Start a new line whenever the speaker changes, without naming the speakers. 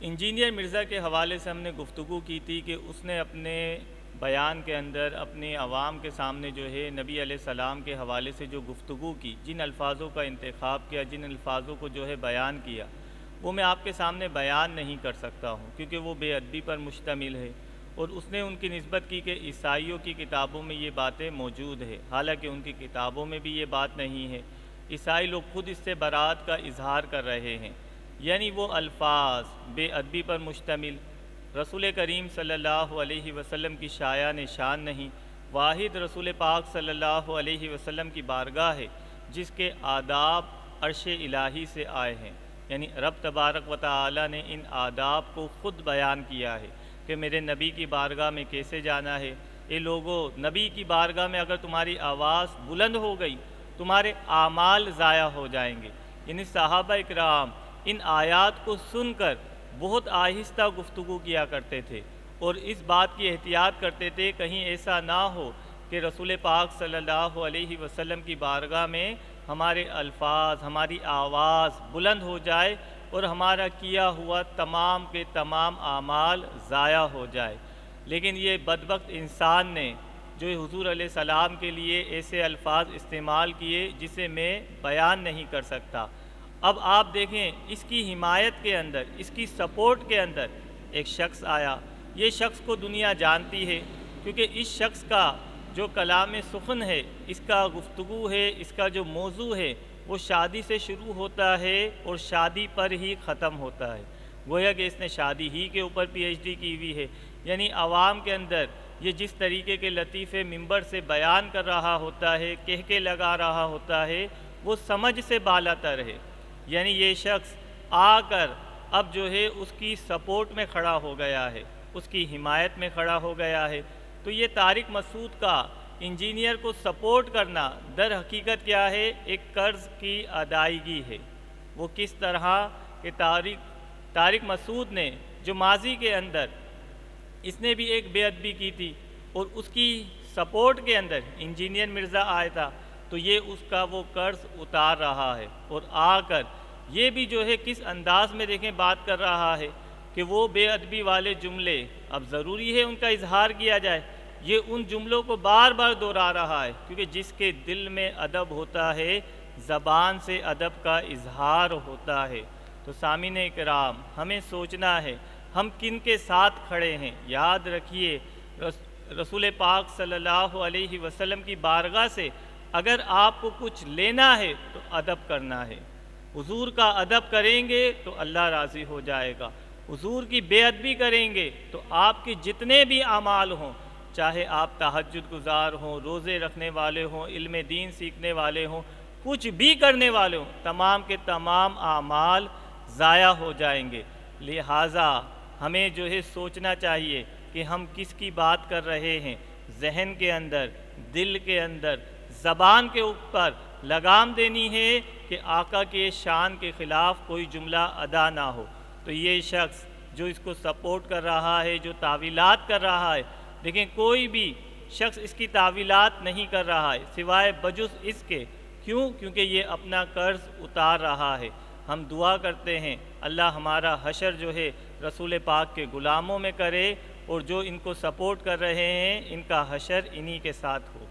Engineer Mirza کے حوالے سے ہم نے گفتگو کی تھی کہ اس نے اپنے بیان کے اندر اپنے عوام کے سامنے جو ہے نبی علیہ السلام کے حوالے سے جو گفتگو کی، جن الفاظوں کا انتخاب کیا، جن الفاظوں کو جو ہے بیان کیا، وہ میں آپ کے سامنے بیان نہیں کر سکتا ہوں کیونکہ وہ بے ادبی پر مشتمل ہے، اور اس نے ان کی نسبت کی کہ عیسائیوں کی کتابوں میں یہ باتیں موجود ہے، حالانکہ ان کی کتابوں میں بھی یہ بات نہیں ہے۔ عیسائی لوگ خود اس سے برات کا اظہار کر رہے ہیں، یعنی وہ الفاظ بے ادبی پر مشتمل، رسول کریم صلی اللہ علیہ وسلم کی شایان شان نہیں، واحد رسول پاک صلی اللہ علیہ وسلم کی بارگاہ ہے جس کے آداب عرش الہی سے آئے ہیں، یعنی رب تبارک و تعالی نے ان آداب کو خود بیان کیا ہے کہ میرے نبی کی بارگاہ میں کیسے جانا ہے۔ اے لوگو، نبی کی بارگاہ میں اگر تمہاری آواز بلند ہو گئی تمہارے اعمال ضائع ہو جائیں گے۔ یعنی صحابہ اکرام ان آیات کو سن کر بہت آہستہ گفتگو کیا کرتے تھے، اور اس بات کی احتیاط کرتے تھے کہیں ایسا نہ ہو کہ رسول پاک صلی اللہ علیہ وسلم کی بارگاہ میں ہمارے الفاظ، ہماری آواز بلند ہو جائے اور ہمارا کیا ہوا تمام کے تمام اعمال ضائع ہو جائے۔ لیکن یہ بدبخت انسان نے جو حضور علیہ السلام کے لیے ایسے الفاظ استعمال کیے جسے میں بیان نہیں کر سکتا۔ اب آپ دیکھیں، اس کی حمایت کے اندر، اس کی سپورٹ کے اندر ایک شخص آیا۔ یہ شخص کو دنیا جانتی ہے کیونکہ اس شخص کا جو کلام سخن ہے، اس کا گفتگو ہے، اس کا جو موضوع ہے وہ شادی سے شروع ہوتا ہے اور شادی پر ہی ختم ہوتا ہے۔ گویا کہ اس نے شادی ہی کے اوپر پی ایچ ڈی کی ہوئی ہے، یعنی عوام کے اندر یہ جس طریقے کے لطیفے منبر سے بیان کر رہا ہوتا ہے، کہکے لگا رہا ہوتا ہے، وہ سمجھ سے بالا تر ہے۔ یعنی یہ شخص آ کر اب جو ہے اس کی سپورٹ میں کھڑا ہو گیا ہے، اس کی حمایت میں کھڑا ہو گیا ہے۔ تو یہ طارق مسعود کا انجینئر کو سپورٹ کرنا در حقیقت کیا ہے؟ ایک قرض کی ادائیگی ہے۔ وہ کس طرح کہ طارق مسعود نے جو ماضی کے اندر اس نے بھی ایک بے ادبی کی تھی اور اس کی سپورٹ کے اندر انجینئر مرزا آیا تھا، تو یہ اس کا وہ قرض اتار رہا ہے، اور آ کر یہ بھی جو ہے کس انداز میں دیکھیں بات کر رہا ہے کہ وہ بے ادبی والے جملے اب ضروری ہے ان کا اظہار کیا جائے، یہ ان جملوں کو بار بار دہرا رہا ہے کیونکہ جس کے دل میں ادب ہوتا ہے زبان سے ادب کا اظہار ہوتا ہے۔ تو سامعین اکرام، ہمیں سوچنا ہے ہم کن کے ساتھ کھڑے ہیں۔ یاد رکھیے، رسول پاک صلی اللہ علیہ وسلم کی بارگاہ سے اگر آپ کو کچھ لینا ہے تو ادب کرنا ہے۔ حضور کا ادب کریں گے تو اللہ راضی ہو جائے گا۔ حضور کی بے ادبی کریں گے تو آپ کے جتنے بھی اعمال ہوں، چاہے آپ تہجد گزار ہوں، روزے رکھنے والے ہوں، علم دین سیکھنے والے ہوں، کچھ بھی کرنے والے ہوں، تمام کے تمام اعمال ضائع ہو جائیں گے۔ لہٰذا ہمیں جو ہے سوچنا چاہیے کہ ہم کس کی بات کر رہے ہیں۔ ذہن کے اندر، دل کے اندر، زبان کے اوپر لگام دینی ہے کہ آقا کے شان کے خلاف کوئی جملہ ادا نہ ہو۔ تو یہ شخص جو اس کو سپورٹ کر رہا ہے، جو تعویلات کر رہا ہے، لیکن کوئی بھی شخص اس کی تعویلات نہیں کر رہا ہے سوائے بجز اس کے۔ کیوں؟ کیونکہ یہ اپنا قرض اتار رہا ہے۔ ہم دعا کرتے ہیں اللہ ہمارا حشر جو ہے رسول پاک کے غلاموں میں کرے، اور جو ان کو سپورٹ کر رہے ہیں ان کا حشر انہی کے ساتھ ہو۔